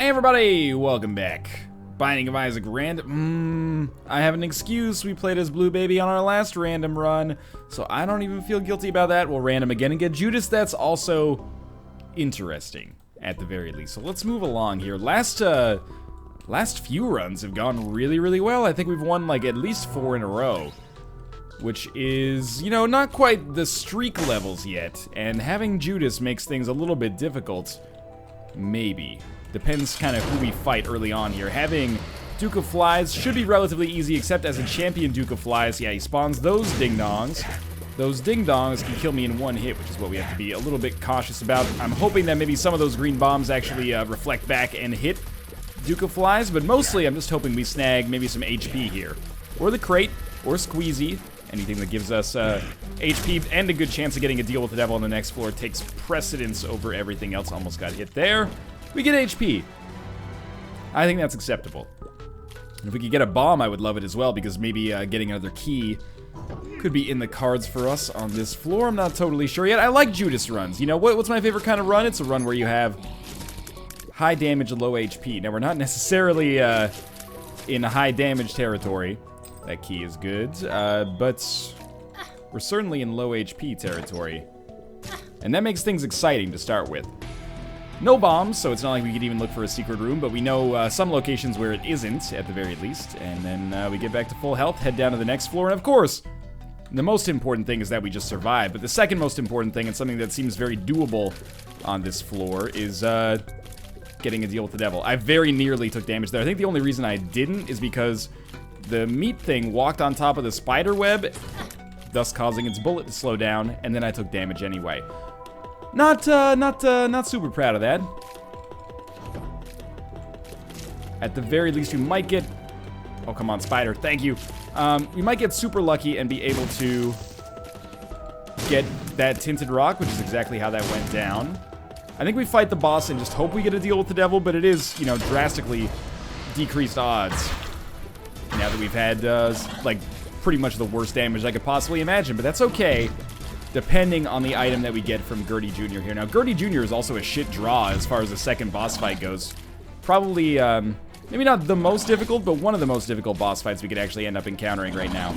Hey everybody, welcome back. Binding of Isaac random. I have an excuse. We played as Blue Baby on our last random run, so I don't even feel guilty about that. We'll random again and get Judas. That's also interesting, at the very least. So let's move along here. Last few runs have gone really well. I think we've won like at least 4 in a row, which is, you know, not quite the streak levels yet. And having Judas makes things a little bit difficult. Maybe. Depends kind of who we fight early on here. Having Duke of Flies should be relatively easy, except as a champion Duke of Flies, yeah, he spawns those ding-dongs. Those ding-dongs can kill me in one hit, which is what we have to be a little bit cautious about. I'm hoping that maybe some of those green bombs actually reflect back and hit Duke of Flies, but mostly I'm just hoping we snag maybe some HP here. Or the crate, or Squeezy. Anything that gives us HP and a good chance of getting a deal with the devil on the next floor takes precedence over everything else. Almost got hit there. We get HP. I think that's acceptable. And if we could get a bomb, I would love it as well, because maybe getting another key could be in the cards for us on this floor. I'm not totally sure yet. I like Judas runs. You know, what's my favorite kind of run? It's a run where you have high damage and low HP. Now, we're not necessarily in high damage territory. That key is good, but we're certainly in low HP territory. And that makes things exciting to start with. No bombs, so it's not like we could even look for a secret room, but we know some locations where it isn't, at the very least. And then we get back to full health, head down to the next floor, and of course, the most important thing is that we just survive. But the second most important thing, and something that seems very doable on this floor, is getting a deal with the devil. I very nearly took damage there. I think the only reason I didn't is because the meat thing walked on top of the spider web, thus causing its bullet to slow down, and then I took damage anyway. Not super proud of that. At the very least, we might get... Oh, come on, spider. Thank you. We might get super lucky and be able to get that tinted rock, which is exactly how that went down. I think we fight the boss and just hope we get a deal with the devil, but it is, you know, drastically decreased odds. Now that we've had, like, pretty much the worst damage I could possibly imagine, but that's okay, depending on the item that we get from Gertie Jr. here. Now, Gertie Jr. is also a shit draw as far as the second boss fight goes. Probably, maybe not the most difficult, but one of the most difficult boss fights we could actually end up encountering right now.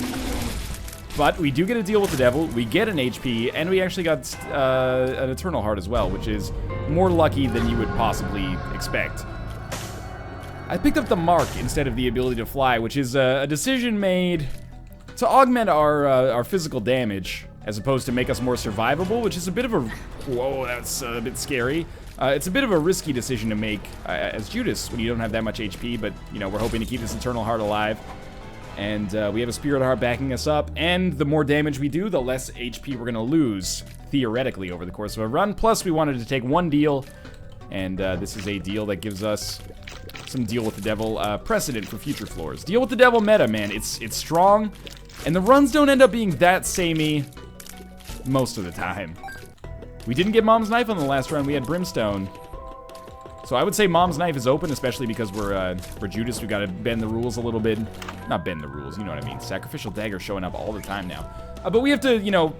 But we do get a deal with the devil, we get an HP, and we actually got an Eternal Heart as well, which is more lucky than you would possibly expect. I picked up the Mark instead of the ability to fly, which is a decision made to augment our physical damage, as opposed to make us more survivable, which is a bit of a... Whoa, that's a bit scary. It's a bit of a risky decision to make as Judas when you don't have that much HP, but, you know, we're hoping to keep this Eternal Heart alive. And we have a Spirit Heart backing us up, and the more damage we do, the less HP we're going to lose, theoretically, over the course of a run. Plus, we wanted to take one deal, and this is a deal that gives us some deal with the devil precedent for future floors. Deal with the devil meta, man. It's strong, and the runs don't end up being that samey most of the time. We didn't get Mom's Knife on the last run. We had Brimstone. So I would say Mom's Knife is open, especially because we're for Judas, we've got to bend the rules a little bit. Not bend the rules, you know what I mean. Sacrificial Dagger showing up all the time now. But we have to, you know,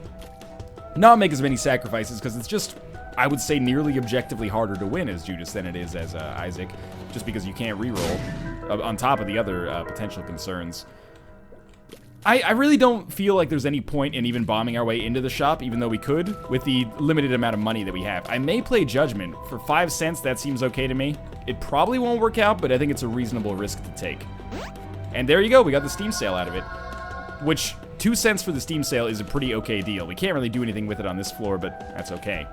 not make as many sacrifices, because it's just, I would say, nearly objectively harder to win as Judas than it is as Isaac, just because you can't reroll, on top of the other potential concerns. I really don't feel like there's any point in even bombing our way into the shop, even though we could, with the limited amount of money that we have. I may play Judgment. For 5 cents, that seems okay to me. It probably won't work out, but I think it's a reasonable risk to take. And there you go, we got the Steam sale out of it. Which, 2 cents for the Steam sale is a pretty okay deal. We can't really do anything with it on this floor, but that's okay.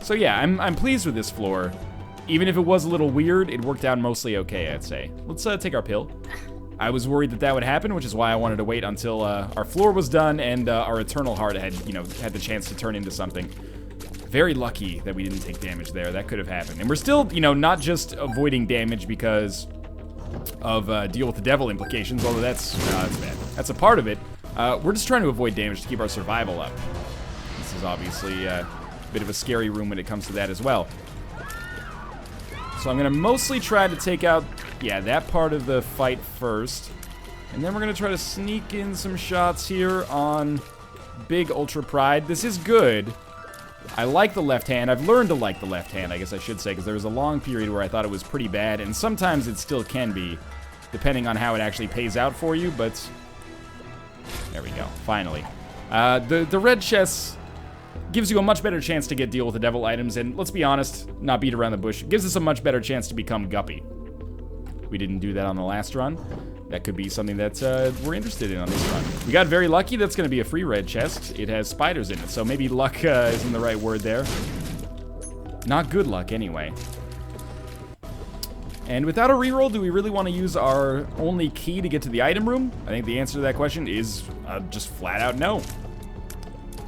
So yeah, I'm pleased with this floor. Even if it was a little weird, it worked out mostly okay, I'd say. Let's take our pill. I was worried that that would happen, which is why I wanted to wait until our floor was done and our Eternal Heart had, you know, had the chance to turn into something. Very lucky that we didn't take damage there. That could have happened. And we're still, you know, not just avoiding damage because of deal with the devil implications, although that's bad. That's a part of it. We're just trying to avoid damage to keep our survival up. This is obviously a bit of a scary room when it comes to that as well. So I'm going to mostly try to take out, yeah, that part of the fight first. And then we're going to try to sneak in some shots here on Big Ultra Pride. This is good, I like the left hand. I've learned to like the left hand, I guess I should say, because there was a long period where I thought it was pretty bad, and sometimes it still can be, depending on how it actually pays out for you, but there we go, finally. The red chest gives you a much better chance to get deal with the devil items, and let's be honest, not beat around the bush, it gives us a much better chance to become guppy. We didn't do that on the last run. That could be something that we're interested in on this run. We got very lucky. That's going to be a free red chest. It has spiders in it, so maybe luck isn't the right word there. Not good luck, anyway. And without a reroll, do we really want to use our only key to get to the item room? I think the answer to that question is just flat out no.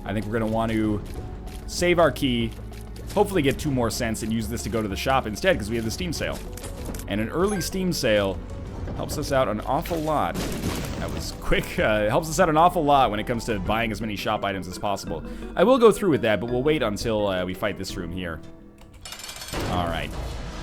I think we're going to want to save our key, hopefully get 2 more cents, and use this to go to the shop instead, because we have the Steam sale. And an early Steam sale helps us out an awful lot. That was quick. It helps us out an awful lot when it comes to buying as many shop items as possible. I will go through with that, but we'll wait until we fight this room here. Alright.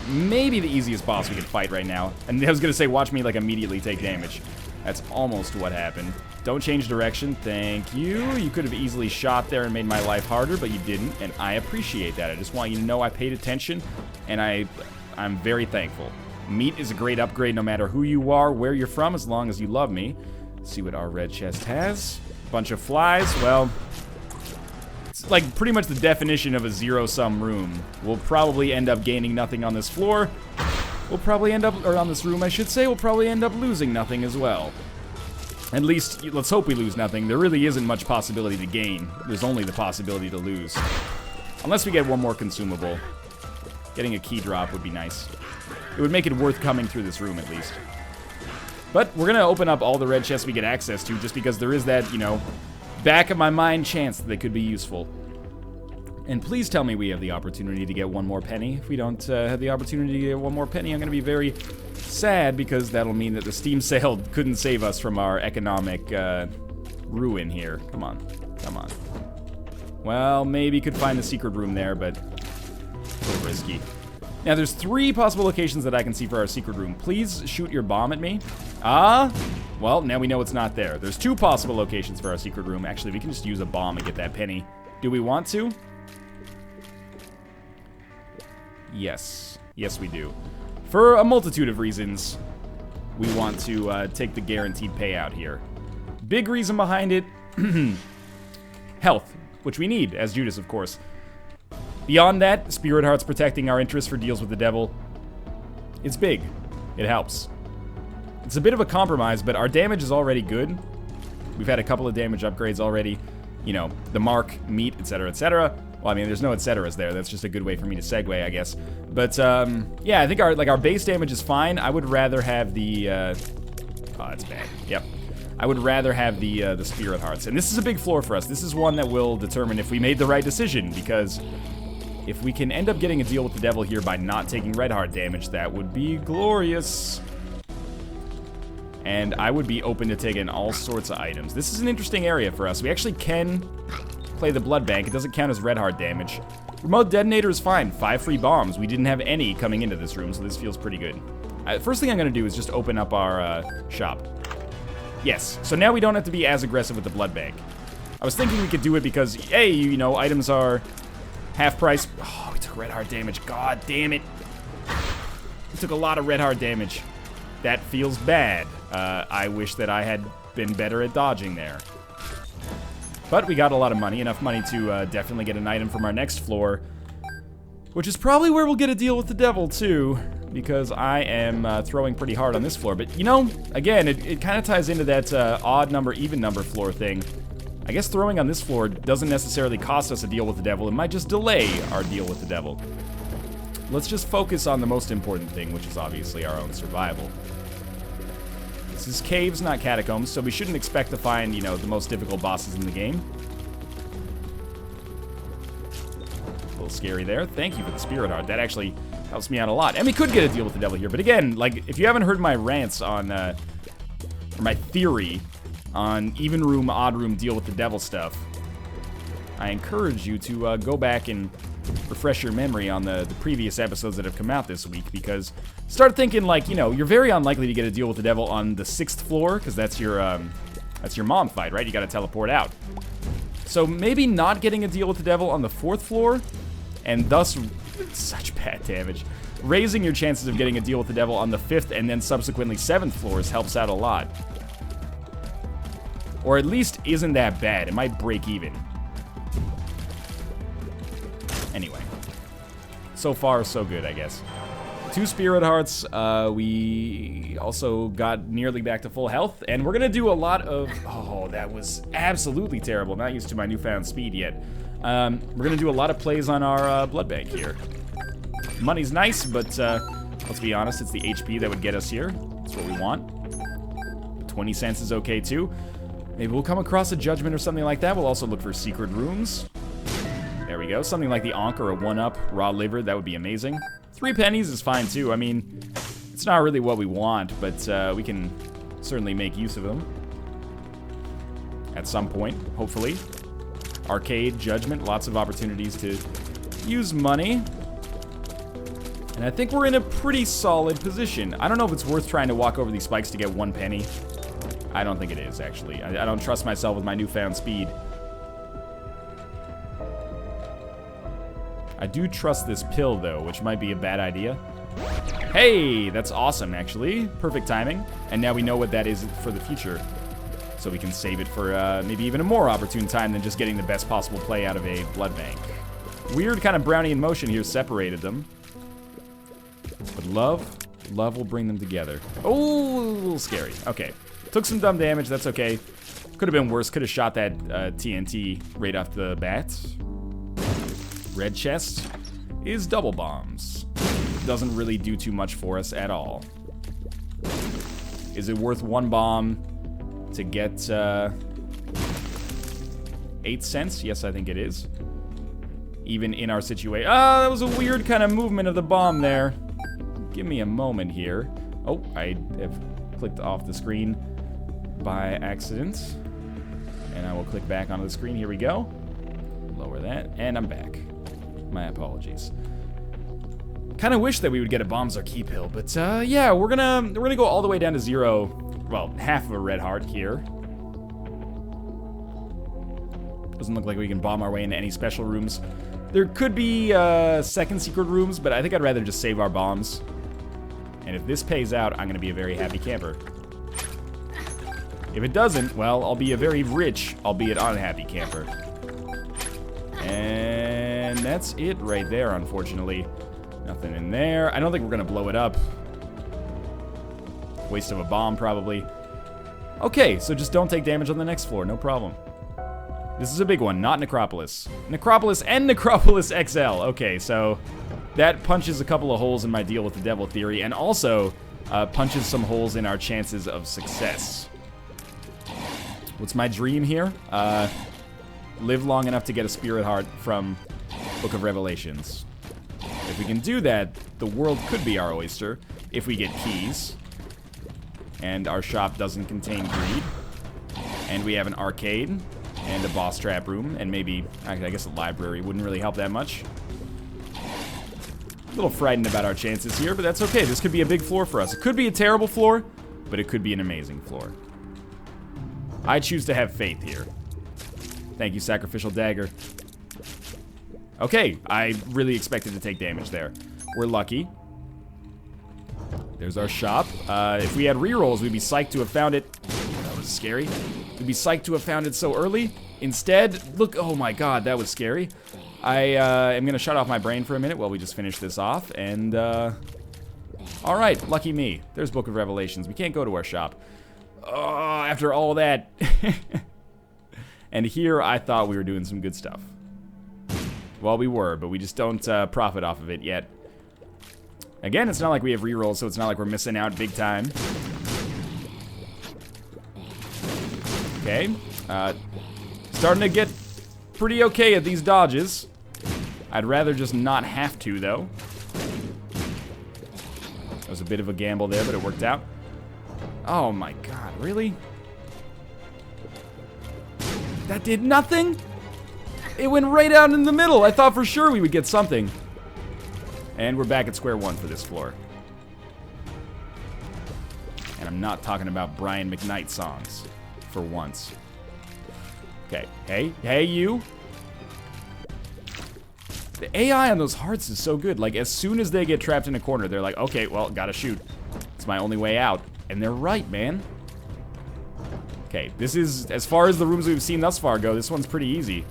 Maybe the easiest boss we can fight right now. And I was going to say, watch me, like, immediately take damage. That's almost what happened. Don't change direction. Thank you. You could have easily shot there and made my life harder, but you didn't, and I appreciate that. I just want you to know I paid attention, and I'm very thankful. Meat is a great upgrade no matter who you are, where you're from, as long as you love me. Let's see what our red chest has. Bunch of flies. Well, it's like pretty much the definition of a zero-sum room. We'll probably end up gaining nothing on this floor. We'll probably end up, or on this room I should say, we'll probably end up losing nothing as well. At least, let's hope we lose nothing. There really isn't much possibility to gain. There's only the possibility to lose. Unless we get one more consumable. Getting a key drop would be nice. It would make it worth coming through this room, at least. But we're going to open up all the red chests we get access to, just because there is that, you know, back of my mind chance that they could be useful. And please tell me we have the opportunity to get 1 more penny. If we don't have the opportunity to get 1 more penny, I'm going to be very sad, because that'll mean that the Steam sale couldn't save us from our economic ruin here. Come on. Come on. Well, maybe could find the secret room there, but a little risky. Now, there's 3 possible locations that I can see for our secret room. Please shoot your bomb at me. Well, now we know it's not there. There's 2 possible locations for our secret room. Actually, we can just use a bomb and get that penny. Do we want to? Yes. Yes, we do. For a multitude of reasons, we want to take the guaranteed payout here. Big reason behind it, health, which we need, as Judas, of course. Beyond that, Spirit Hearts protecting our interests for deals with the devil. It's big. It helps. It's a bit of a compromise, but our damage is already good. We've had a couple of damage upgrades already. You know, the mark, meat, etc., etc. Well, I mean, there's no et ceteras there. That's just a good way for me to segue, I guess. But, yeah, I think our base damage is fine. I would rather have the, oh, that's bad. Yep. I would rather have the Spirit Hearts. And this is a big floor for us. This is one that will determine if we made the right decision, because if we can end up getting a deal with the devil here by not taking red heart damage, that would be glorious. And I would be open to taking all sorts of items. This is an interesting area for us. We actually can play the blood bank. It doesn't count as red heart damage. Remote detonator is fine. 5 free bombs. We didn't have any coming into this room, so this feels pretty good. First thing I'm going to do is just open up our shop. Yes, so now we don't have to be as aggressive with the blood bank. I was thinking we could do it because, hey, you know, items are half price. Oh, we took red heart damage. God damn it. We took a lot of red heart damage. That feels bad. I wish that I had been better at dodging there. But we got a lot of money, enough money to definitely get an item from our next floor, which is probably where we'll get a deal with the devil, too, because I am throwing pretty hard on this floor. But, you know, again, it kind of ties into that odd number, even number floor thing. I guess throwing on this floor doesn't necessarily cost us a deal with the devil. It might just delay our deal with the devil. Let's just focus on the most important thing, which is obviously our own survival. This is caves, not catacombs, so we shouldn't expect to find, you know, the most difficult bosses in the game. A little scary there. Thank you for the Spirit Heart. That actually helps me out a lot. And we could get a deal with the devil here. But again, like, if you haven't heard my rants on, or my theory on even room, odd room, deal with the devil stuff, I encourage you to go back and refresh your memory on the previous episodes that have come out this week, because start thinking, like, you know, you're very unlikely to get a deal with the devil on the 6th floor, because that's your mom fight, right? You gotta teleport out. So maybe not getting a deal with the devil on the 4th floor, and thus such bad damage. Raising your chances of getting a deal with the devil on the 5th and then subsequently 7th floors helps out a lot. Or at least isn't that bad. It might break even. Anyway. So far, so good, I guess. 2 Spirit Hearts. We also got nearly back to full health. And we're going to do a lot of... Oh, that was absolutely terrible. Not used to my newfound speed yet. We're going to do a lot of plays on our blood bank here. Money's nice, but let's be honest, it's the HP that would get us here. That's what we want. 20 cents is okay, too. Maybe we'll come across a judgment or something like that. We'll also look for secret rooms. There we go. Something like the Ankh or a 1-up raw liver. That would be amazing. 3 pennies is fine, too. I mean, it's not really what we want, but we can certainly make use of them. At some point, hopefully. Arcade, judgment, lots of opportunities to use money. And I think we're in a pretty solid position. I don't know if it's worth trying to walk over these spikes to get 1 penny. I don't think it is, actually. I don't trust myself with my newfound speed. I do trust this pill, though, which might be a bad idea. Hey, that's awesome, actually. Perfect timing. And now we know what that is for the future. So we can save it for maybe even a more opportune time than just getting the best possible play out of a blood bank. Weird kind of Brownian motion here separated them. But love will bring them together. Oh, a little scary. Okay. Took some dumb damage, that's okay. Could have been worse, could have shot that TNT right off the bat. Red chest is double bombs. Doesn't really do too much for us at all. Is it worth 1 bomb to get 8 cents? Yes, I think it is. Even in our situation. Ah, that was a weird kind of movement of the bomb there. Give me a moment here. Oh, I have clicked off the screen by accident. And I will click back onto the screen. Here we go. Lower that, and I'm back. My apologies. Kind of wish that we would get a bombs or key pill, but yeah, we're gonna go all the way down to 0. Well, half of a red heart here. Doesn't look like we can bomb our way into any special rooms. There could be second secret rooms, but I think I'd rather just save our bombs. And if this pays out, I'm gonna be a very happy camper. If it doesn't, well, I'll be a very rich, albeit unhappy camper. And that's it right there, unfortunately. Nothing in there. I don't think we're gonna blow it up. Waste of a bomb, probably. Okay, so just don't take damage on the next floor, no problem. This is a big one, not Necropolis. Necropolis and Necropolis XL. Okay, so that punches a couple of holes in my deal with the devil theory, and also punches some holes in our chances of success. What's my dream here? Live long enough to get a spirit heart from Book of Revelations. If we can do that, the world could be our oyster if we get keys. And our shop doesn't contain greed. And we have an arcade and a boss trap room, and maybe, I guess a library wouldn't really help that much. A little frightened about our chances here, but that's okay. This could be a big floor for us. It could be a terrible floor, but it could be an amazing floor. I choose to have faith here. Thank you, Sacrificial Dagger. Okay, I really expected to take damage there. We're lucky. There's our shop. If we had rerolls, we'd be psyched to have found it. That was scary. We'd be psyched to have found it so early. Instead, look, oh my god, that was scary. I am gonna shut off my brain for a minute while we just finish this off, and alright, lucky me. There's Book of Revelations. We can't go to our shop. Oh, after all that. And here, I thought we were doing some good stuff. Well, we were, but we just don't profit off of it yet. Again, it's not like we have rerolls, so it's not like we're missing out big time. Okay. Starting to get pretty okay at these dodges. I'd rather just not have to, though. That was a bit of a gamble there, but it worked out. Oh my god, really? That did nothing? It went right out in the middle. I thought for sure we would get something. And we're back at square one for this floor. And I'm not talking about Brian McKnight songs, for once. Okay. Hey, you. The AI on those hearts is so good. Like, as soon as they get trapped in a corner, they're like, okay, well, gotta shoot. It's my only way out. And they're right, man. Okay, this is, as far as the rooms we've seen thus far go, this one's pretty easy.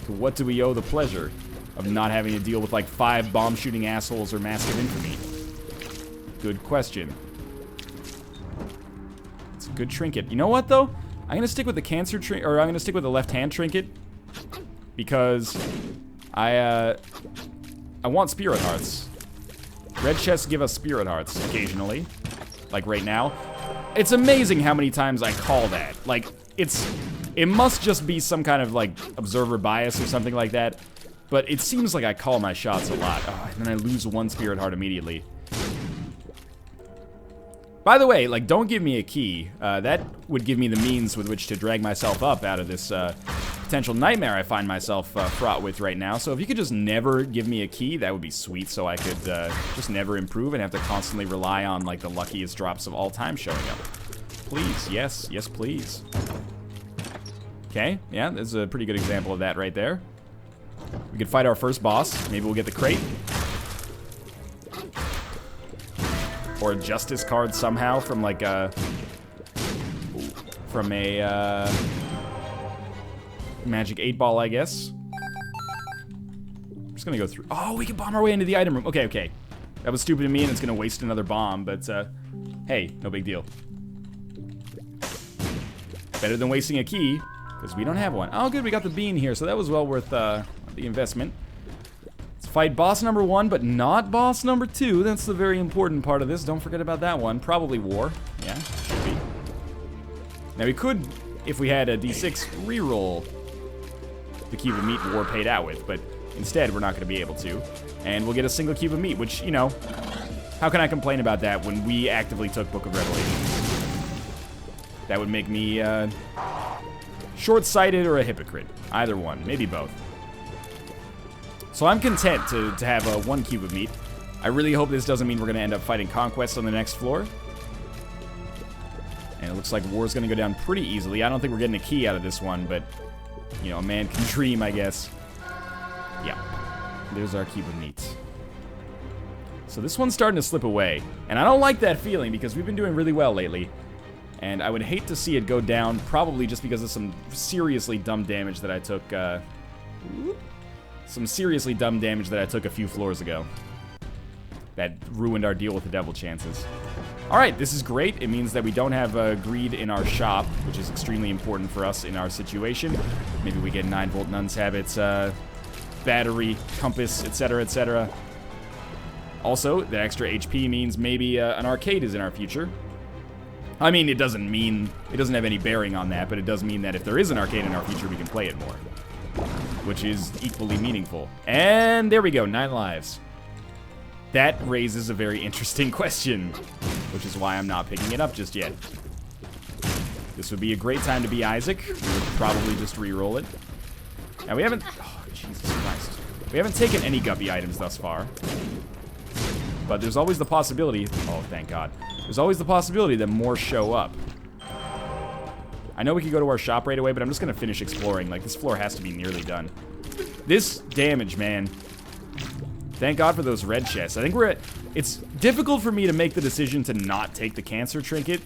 To what do we owe the pleasure of not having to deal with, like, 5 bomb-shooting assholes or Mask of Infamy? Good question. It's a good trinket. You know what, though? I'm gonna stick with the cancer trinket, or I'm gonna stick with the left-hand trinket. Because I want spirit hearts. Red chests give us spirit hearts occasionally. Like right now. It's amazing how many times I call that. Like, it must just be some kind of, like, observer bias or something like that. But it seems like I call my shots a lot. Oh, and then I lose 1 spirit heart immediately. By the way, like, don't give me a key. That would give me the means with which to drag myself up out of this potential nightmare I find myself fraught with right now. So if you could just never give me a key, that would be sweet, so I could just never improve and have to constantly rely on, like, the luckiest drops of all time showing up. Please, yes, yes, please. Okay, yeah, there's a pretty good example of that right there. We could fight our first boss. Maybe we'll get the crate. Or a justice card somehow from, like, from a magic 8-ball, I guess. I'm just gonna go through. Oh, we can bomb our way into the item room. Okay, okay. That was stupid of me, and it's gonna waste another bomb, but, hey, no big deal. Better than wasting a key, because we don't have one. Oh, good, we got the bean here, so that was well worth, the investment. Let's fight boss number 1, but not boss number 2. That's the very important part of this. Don't forget about that one. Probably war. Yeah, should be. Now, we could, if we had a D6, reroll the cube of meat war paid out with, but instead we're not going to be able to. And we'll get a single cube of meat, which, you know, how can I complain about that when we actively took Book of Revelation? That would make me short-sighted or a hypocrite. Either one, maybe both. So I'm content to have a 1 cube of meat. I really hope this doesn't mean we're going to end up fighting Conquest on the next floor. And it looks like war's going to go down pretty easily. I don't think we're getting a key out of this one, but, you know, a man can dream, I guess. Yeah. There's our cube of meat. So this one's starting to slip away. And I don't like that feeling because we've been doing really well lately. And I would hate to see it go down, probably just because of some seriously dumb damage that I took, some seriously dumb damage that I took a few floors ago. That ruined our deal with the devil chances. Alright, this is great. It means that we don't have greed in our shop, which is extremely important for us in our situation. Maybe we get 9-volt nun's habits, battery, compass, etc., etc. Also, the extra HP means maybe an arcade is in our future. I mean, it doesn't have any bearing on that, but it does mean that if there is an arcade in our future, we can play it more. Which is equally meaningful. And there we go, 9 lives. That raises a very interesting question, which is why I'm not picking it up just yet. This would be a great time to be Isaac. We would probably just re-roll it. Now we haven't, oh, Jesus Christ. We haven't taken any guppy items thus far. But there's always the possibility, oh, thank God. There's always the possibility that more show up. I know we could go to our shop right away, but I'm just gonna finish exploring. Like, this floor has to be nearly done. This damage, man. Thank God for those red chests. I think we're at... It's difficult for me to make the decision to not take the cancer trinket.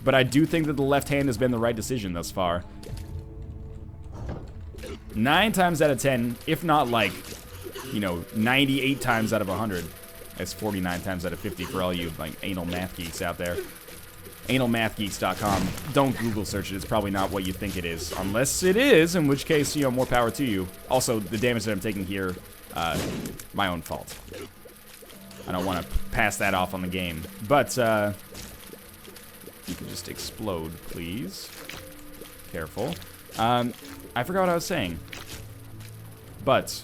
But I do think that the left hand has been the right decision thus far. 9 times out of 10, if not like, you know, 98 times out of 100. That's 49 times out of 50 for all you, like, anal math geeks out there. Analmathgeeks.com. Don't Google search it. It's probably not what you think it is. Unless it is, in which case, you know, more power to you. Also, the damage that I'm taking here, my own fault. I don't want to pass that off on the game. But, you can just explode, please. Careful. I forgot what I was saying. But,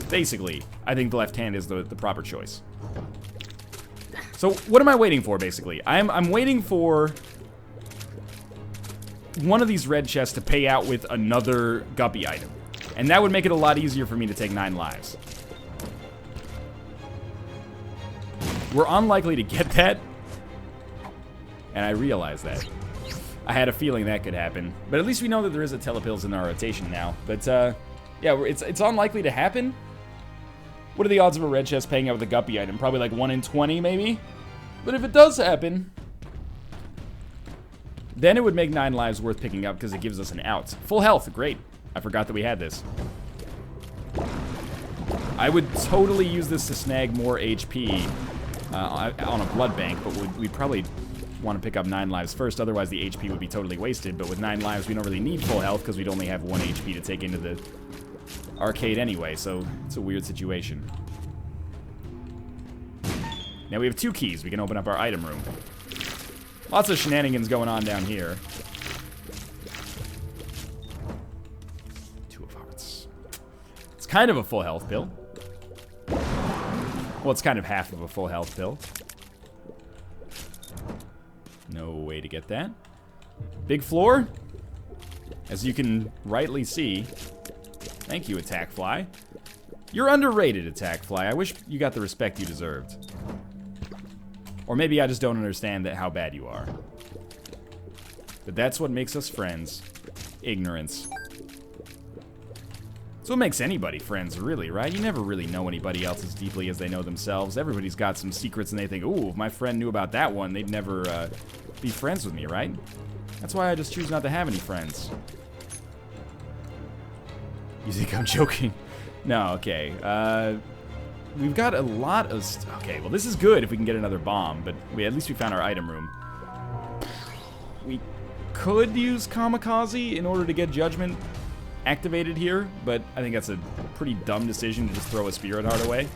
basically, I think the left hand is the proper choice. So, what am I waiting for, basically? I'm waiting for one of these red chests to pay out with another guppy item. And that would make it a lot easier for me to take 9 lives. We're unlikely to get that. And I realize that. I had a feeling that could happen. But at least we know that there is a telepills in our rotation now. But, yeah, it's unlikely to happen. What are the odds of a red chest paying out with a guppy item? Probably like 1 in 20, maybe? But if it does happen, then it would make 9 lives worth picking up because it gives us an out. Full health, great. I forgot that we had this. I would totally use this to snag more HP on a blood bank, but we'd probably want to pick up 9 lives first, otherwise the HP would be totally wasted. But with 9 lives, we don't really need full health because we'd only have 1 HP to take into the arcade anyway, so it's a weird situation. Now we have 2 keys. We can open up our item room. Lots of shenanigans going on down here. 2 of hearts. It's kind of a full health pill. Well, it's kind of half of a full health pill. No way to get that. Big floor. As you can rightly see. Thank you, Attack Fly. You're underrated, Attack Fly. I wish you got the respect you deserved. Or maybe I just don't understand how bad you are. But that's what makes us friends. Ignorance. That's what makes anybody friends, really, right? You never really know anybody else as deeply as they know themselves. Everybody's got some secrets and they think, ooh, if my friend knew about that one, they'd never be friends with me, right? That's why I just choose not to have any friends. You think I'm joking? No, okay. We've got a lot of... okay, well, this is good if we can get another bomb, but at least we found our item room. We could use Kamikaze in order to get Judgment activated here, but I think that's a pretty dumb decision to just throw a Spirit Heart away.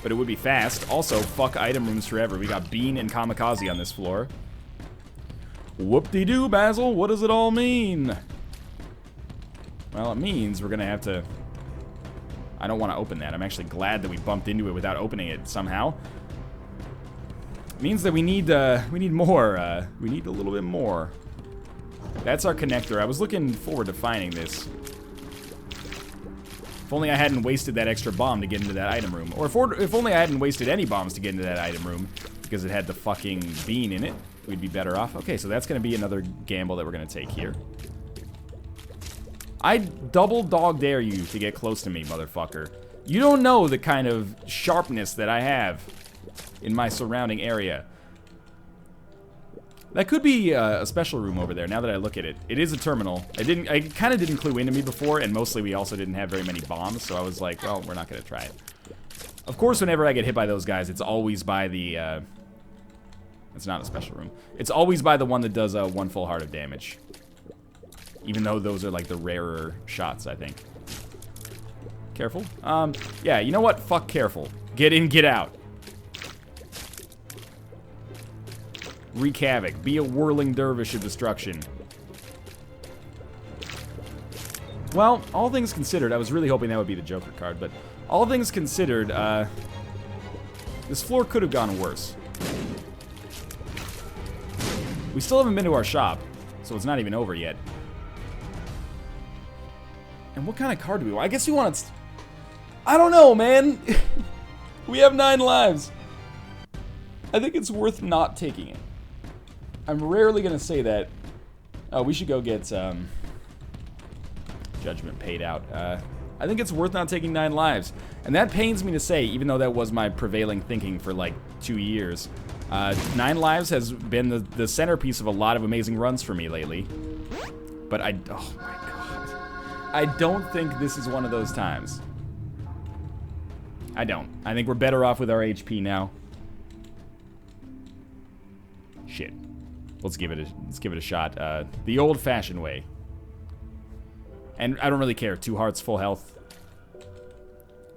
But it would be fast. Also, fuck item rooms forever. We got Bean and Kamikaze on this floor. Whoop-de-doo, Basil. What does it all mean? Well, it means we're going to have to... I don't want to open that. I'm actually glad that we bumped into it without opening it somehow. It means that we need more. We need a little bit more. That's our connector. I was looking forward to finding this. If only I hadn't wasted that extra bomb to get into that item room. Or if only I hadn't wasted any bombs to get into that item room because it had the fucking bean in it, we'd be better off. Okay, so that's going to be another gamble that we're going to take here. I double dog dare you to get close to me, motherfucker. You don't know the kind of sharpness that I have in my surrounding area. That could be a special room over there, now that I look at it. It is a terminal. It kind of didn't clue into me before, and mostly we also didn't have very many bombs, so I was like, well, we're not going to try it. Of course, whenever I get hit by those guys, it's always by the... it's not a special room. It's always by the one that does 1 full heart of damage. Even though those are like the rarer shots, I think. Careful. Yeah, you know what? Fuck careful. Get in, get out. Wreak havoc. Be a whirling dervish of destruction. Well, all things considered, I was really hoping that would be the Joker card, but all things considered, this floor could have gone worse. We still haven't been to our shop, so it's not even over yet. And what kind of card do we want? I guess we want... I don't know, man. We have 9 lives. I think it's worth not taking it. I'm rarely going to say that. Oh, we should go get Judgment paid out. I think it's worth not taking 9 lives. And that pains me to say, even though that was my prevailing thinking for like 2 years. 9 lives has been the centerpiece of a lot of amazing runs for me lately. But oh my god. I don't think this is one of those times. I don't. I think we're better off with our HP now. Shit. Let's give it a shot. The old-fashioned way. And I don't really care. 2 hearts, full health.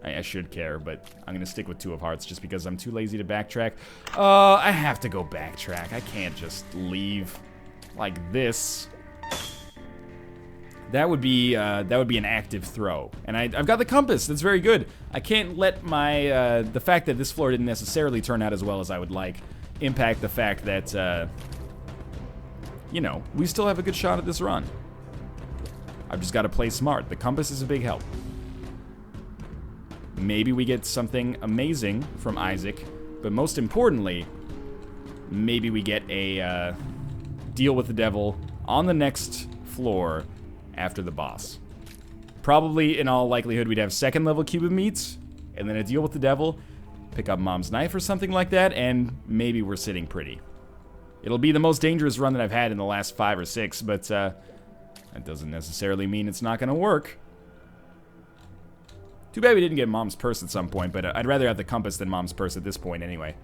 I should care, but I'm gonna stick with 2 of hearts just because I'm too lazy to backtrack. I have to go backtrack. I can't just leave like this. That would be an active throw, and I've got the compass. That's very good. I can't let my the fact that this floor didn't necessarily turn out as well as I would like impact the fact that you know, we still have a good shot at this run. I've just got to play smart. The compass is a big help. Maybe we get something amazing from Isaac, but most importantly, maybe we get a deal with the devil on the next floor after the boss. Probably, in all likelihood, we'd have second level cube of meat, and then a deal with the devil, pick up Mom's knife or something like that, and maybe we're sitting pretty. It'll be the most dangerous run that I've had in the last 5 or 6, but that doesn't necessarily mean it's not going to work. Too bad we didn't get Mom's purse at some point, but I'd rather have the compass than Mom's purse at this point anyway.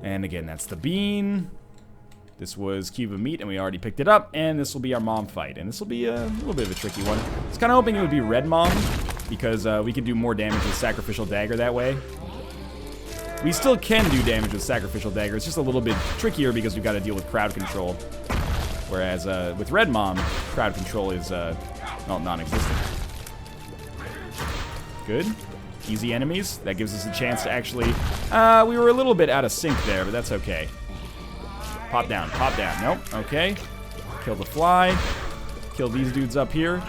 And again, that's the bean. This was cube of meat, and we already picked it up, and this will be our mom fight. And this will be a little bit of a tricky one. I was kind of hoping it would be red mom, because we could do more damage with sacrificial dagger that way. We still can do damage with sacrificial dagger. It's just a little bit trickier because we've got to deal with crowd control. Whereas with red mom, crowd control is well, non-existent. Good. Easy enemies. That gives us a chance to actually... we were a little bit out of sync there, but that's okay. Pop down, pop down. Nope, okay. Kill the fly. Kill these dudes up here.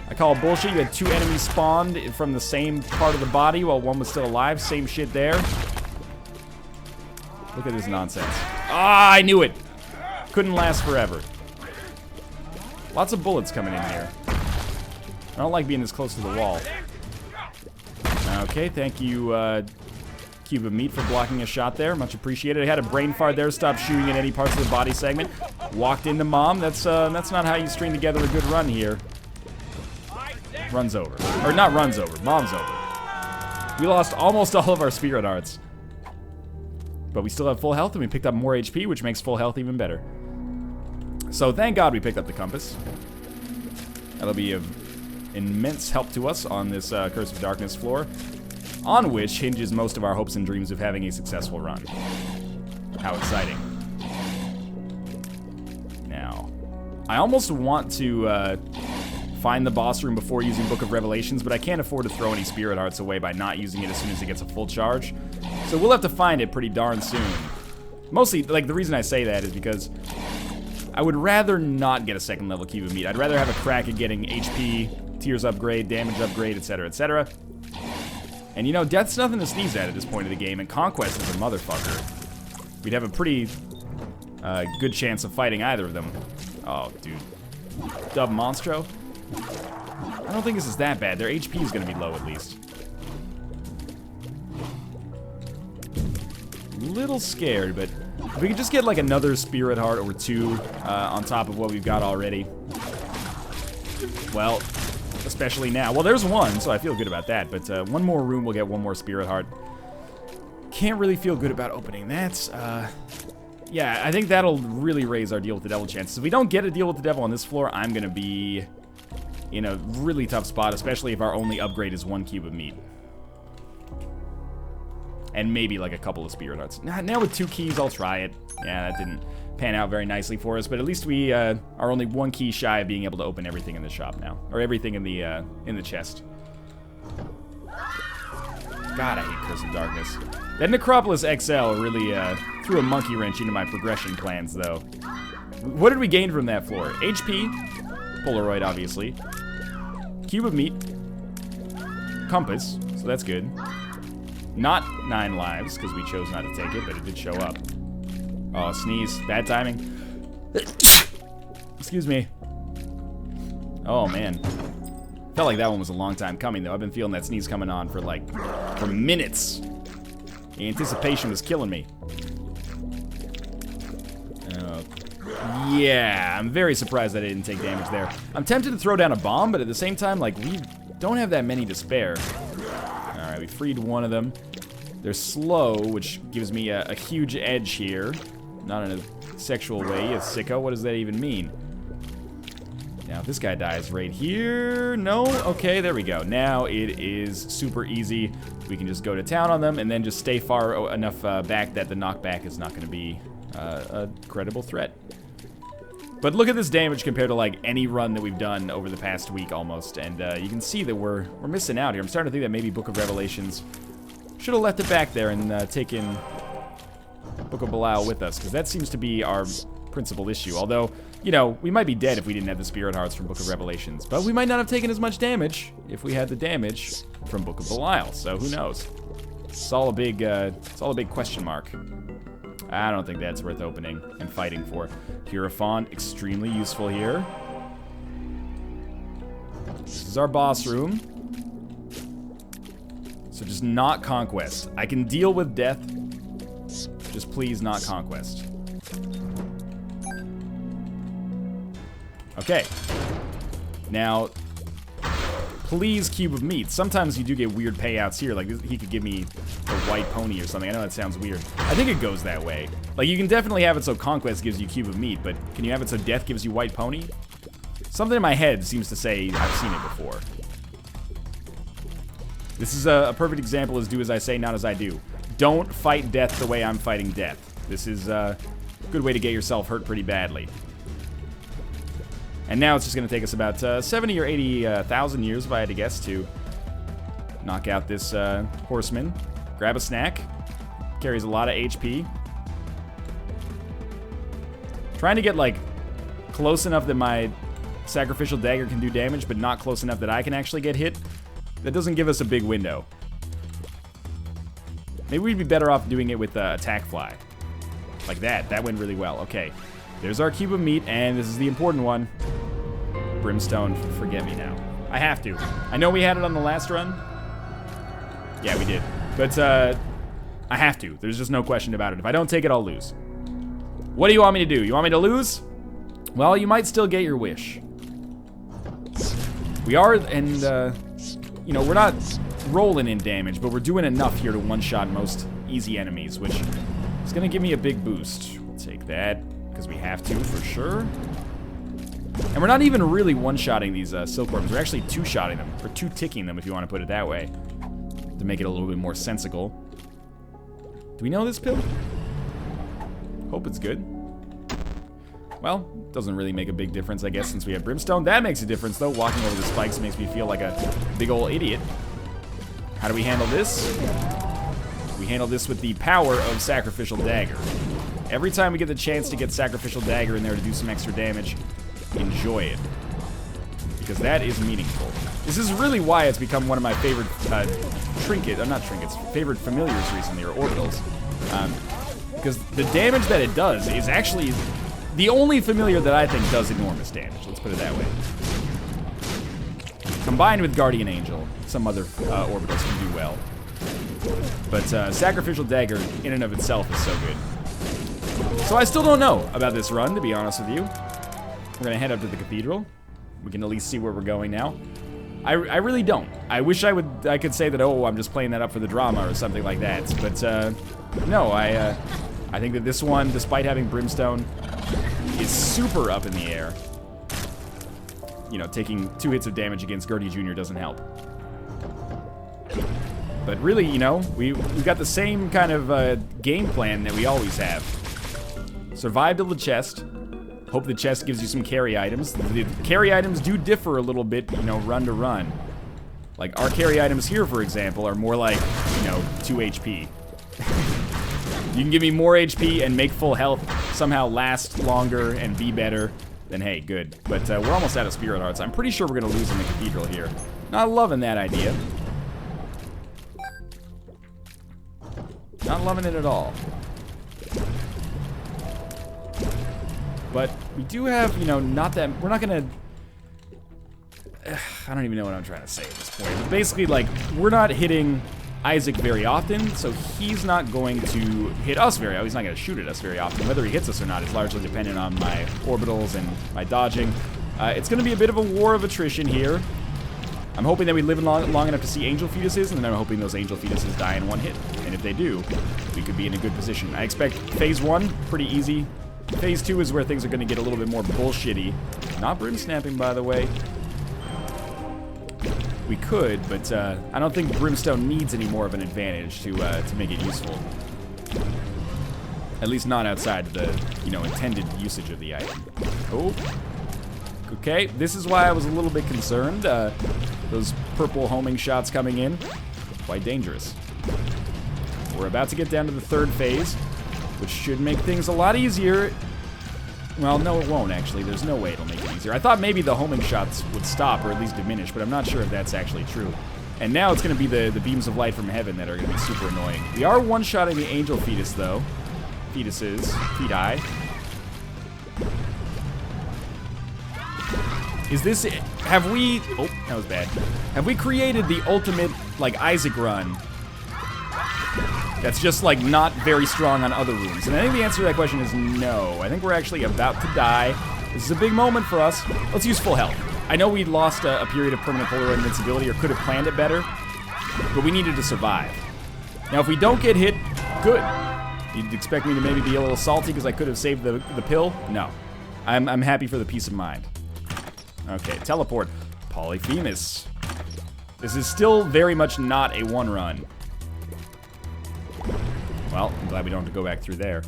I call it bullshit. You had 2 enemies spawned from the same part of the body while one was still alive. Same shit there. Look at this nonsense. Ah, I knew it. Couldn't last forever. Lots of bullets coming in here. I don't like being this close to the wall. Okay, thank you, cube of meat, for blocking a shot there. Much appreciated. I had a brain fart there. Stopped shooting at any parts of the body segment. Walked into mom. That's not how you string together a good run here. Runs over. Or not runs over. Mom's over. We lost almost all of our spirit hearts. But we still have full health, and we picked up more HP, which makes full health even better. So thank God we picked up the compass. That'll be of immense help to us on this Curse of Darkness floor, on which hinges most of our hopes and dreams of having a successful run. How exciting. Now, I almost want to find the boss room before using Book of Revelations, but I can't afford to throw any spirit hearts away by not using it as soon as it gets a full charge. So we'll have to find it pretty darn soon. Mostly, like, the reason I say that is because I would rather not get a second level cube of meat. I'd rather have a crack at getting HP, tears upgrade, damage upgrade, etc., etc. And you know, death's nothing to sneeze at this point of the game, and Conquest is a motherfucker. We'd have a pretty good chance of fighting either of them. Oh, dude. Dub Monstro? I don't think this is that bad. Their HP is going to be low at least. Little scared, but if we could just get like another spirit heart or 2 on top of what we've got already. Well, especially now. Well, there's 1, so I feel good about that. But 1 more room, we'll get 1 more spirit heart. Can't really feel good about opening that. Yeah, I think that'll really raise our deal with the devil chances. If we don't get a deal with the devil on this floor, I'm gonna be in a really tough spot, especially if our only upgrade is 1 cube of meat. And maybe like a couple of spirit hearts. Now with 2 keys, I'll try it. Yeah, that didn't pan out very nicely for us, but at least we are only 1 key shy of being able to open everything in the shop now, or everything in the chest. God, I hate Curse of Darkness. That Necropolis XL really threw a monkey wrench into my progression plans, though. What did we gain from that floor? HP, Polaroid, obviously, cube of meat, compass, so that's good. Not 9 lives, because we chose not to take it, but it did show up. Oh, sneeze. Bad timing. Excuse me. Oh, man. Felt like that one was a long time coming, though. I've been feeling that sneeze coming on for minutes. The anticipation was killing me. Yeah, I'm very surprised that I didn't take damage there. I'm tempted to throw down a bomb, but at the same time, like, we don't have that many to spare. Alright, we freed 1 of them. They're slow, which gives me a huge edge here. Not in a sexual way, a sicko. What does that even mean? Now, if this guy dies right here... No? Okay, there we go. Now it is super easy. We can just go to town on them and then just stay far enough back that the knockback is not going to be a credible threat. But look at this damage compared to, like, any run that we've done over the past week almost. And you can see that we're missing out here. I'm starting to think that maybe Book of Revelations should have left it back there and taken Book of Belial with us, because that seems to be our principal issue. Although, you know, we might be dead if we didn't have the Spirit Hearts from Book of Revelations, but we might not have taken as much damage if we had the damage from Book of Belial, so who knows? It's all a big question mark. I don't think that's worth opening and fighting for. Hierophant, extremely useful here. This is our boss room. So just not Conquest. I can deal with death. Just please not Conquest. Okay. Now, please Cube of Meat. Sometimes you do get weird payouts here. Like, he could give me a white pony or something. I know that sounds weird. I think it goes that way. Like, you can definitely have it so Conquest gives you Cube of Meat, but can you have it so Death gives you white pony? Something in my head seems to say I've seen it before. This is a perfect example as do as I say, not as I do. Don't fight Death the way I'm fighting Death. This is a good way to get yourself hurt pretty badly. And now it's just going to take us about 70 or 80,000 years, if I had to guess, to knock out this horseman. Grab a snack. Carries a lot of HP. Trying to get, like, close enough that my sacrificial dagger can do damage, but not close enough that I can actually get hit. That doesn't give us a big window. Maybe we'd be better off doing it with attack fly. Like that. That went really well. Okay. There's our Cube of Meat, and this is the important one. Brimstone, forget me now. I have to. I know we had it on the last run. Yeah, we did. But, I have to. There's just no question about it. If I don't take it, I'll lose. What do you want me to do? You want me to lose? Well, you might still get your wish. We are, and, you know, we're not rolling in damage, but we're doing enough here to one-shot most easy enemies, which is going to give me a big boost. We'll take that, because we have to, for sure. And we're not even really one-shotting these silkworms. We're actually two-shotting them, or two-ticking them, if you want to put it that way, to make it a little bit more sensical. Do we know this pill? Hope it's good. Well, doesn't really make a big difference, I guess, since we have Brimstone. That makes a difference, though. Walking over the spikes makes me feel like a big ol' idiot. How do we handle this? We handle this with the power of Sacrificial Dagger. Every time we get the chance to get Sacrificial Dagger in there to do some extra damage, enjoy it. Because that is meaningful. This is really why it's become one of my favorite favorite familiars recently, or orbitals. Because the damage that it does is actually the only familiar that I think does enormous damage. Let's put it that way. Combined with Guardian Angel, some other orbitals can do well. But Sacrificial Dagger, in and of itself, is so good. So I still don't know about this run, to be honest with you. We're going to head up to the cathedral. We can at least see where we're going now. I really don't. I wish I could say that, oh, I'm just playing that up for the drama or something like that. But no, I think that this one, despite having Brimstone, is super up in the air. You know, taking 2 hits of damage against Gertie Jr. doesn't help. But really, you know, we've got the same kind of game plan that we always have. Survive till the chest. Hope the chest gives you some carry items. The carry items do differ a little bit, you know, run to run. Like, our carry items here, for example, are more like, you know, 2 HP. You can give me more HP and make full health, somehow last longer and be better, then hey, good. But we're almost out of Spirit Hearts. I'm pretty sure we're going to lose in the Cathedral here. Not loving that idea. Not loving it at all. But we do have, you know, not that... We're not going to... I don't even know what I'm trying to say at this point. But basically, like, we're not hitting Isaac very often, so he's not going to hit us very often. He's not going to shoot at us very often. Whether he hits us or not is largely dependent on my orbitals and my dodging. It's going to be a bit of a war of attrition here. I'm hoping that we live long enough to see angel fetuses, and then I'm hoping those angel fetuses die in one hit. And if they do, we could be in a good position. I expect Phase 1, pretty easy. Phase 2 is where things are going to get a little bit more bullshitty. Not brim snapping, by the way. We could, but I don't think Brimstone needs any more of an advantage to make it useful. At least not outside the, you know, intended usage of the item. Oh. Okay, this is why I was a little bit concerned. Those purple homing shots coming in, quite dangerous. We're about to get down to the 3rd phase, which should make things a lot easier. Well, no, it won't, actually. There's no way it'll make it easier. I thought maybe the homing shots would stop, or at least diminish, but I'm not sure if that's actually true. And now it's going to be the beams of light from heaven that are going to be super annoying. We are one-shotting the angel fetus, though. fetuses. Feti. Is this it? Have we... Oh, that was bad. Have we created the ultimate, like, Isaac run? That's just, like, not very strong on other runes. And I think the answer to that question is no. I think we're actually about to die. This is a big moment for us. Let's use full health. I know we lost a period of permanent Polaroid invincibility, or could have planned it better, but we needed to survive. Now, if we don't get hit, good. You'd expect me to maybe be a little salty because I could have saved the pill? No. I'm happy for the peace of mind. Okay, teleport. Polyphemus. This is still very much not a one-run. Well, I'm glad we don't have to go back through there.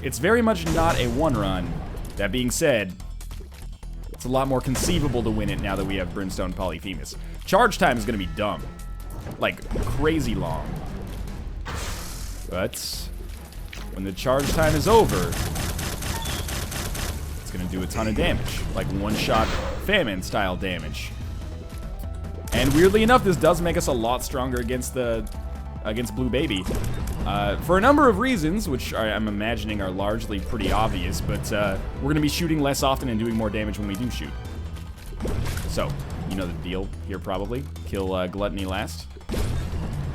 It's very much not a one-run. That being said, it's a lot more conceivable to win it now that we have Brimstone Polyphemus. Charge time is going to be dumb. Like, crazy long. But when the charge time is over, it's going to do a ton of damage. Like one-shot famine-style damage. And weirdly enough, this does make us a lot stronger against Blue Baby. For a number of reasons, which I'm imagining are largely pretty obvious, but we're going to be shooting less often and doing more damage when we do shoot. So, you know the deal here probably. Kill Gluttony last.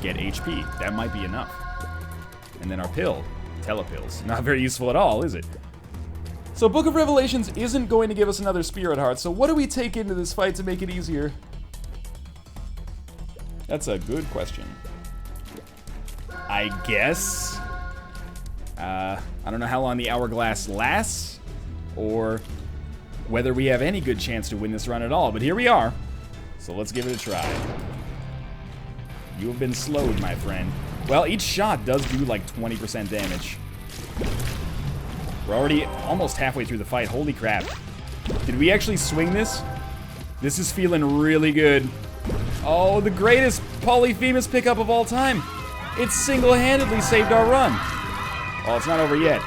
Get HP. That might be enough. And then our pill. Telepills. Not very useful at all, is it? So Book of Revelations isn't going to give us another Spirit Heart, so what do we take into this fight to make it easier? That's a good question. I guess. I don't know how long the hourglass lasts, or whether we have any good chance to win this run at all, but here we are. So let's give it a try. You have been slowed, my friend. Well, each shot does do like 20% damage. We're already almost halfway through the fight. Holy crap. Did we actually swing this? This is feeling really good. Oh, the greatest Polyphemus pickup of all time. It single-handedly saved our run. Oh, it's not over yet.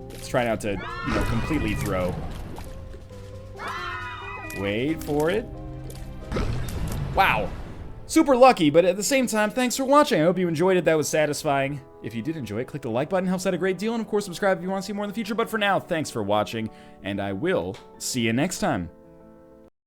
Let's try not to, you know, completely throw. Wait for it. Wow. Super lucky, but at the same time, thanks for watching. I hope you enjoyed it. That was satisfying. If you did enjoy it, click the like button. Helps out a great deal. And of course, subscribe if you want to see more in the future. But for now, thanks for watching, and I will see you next time.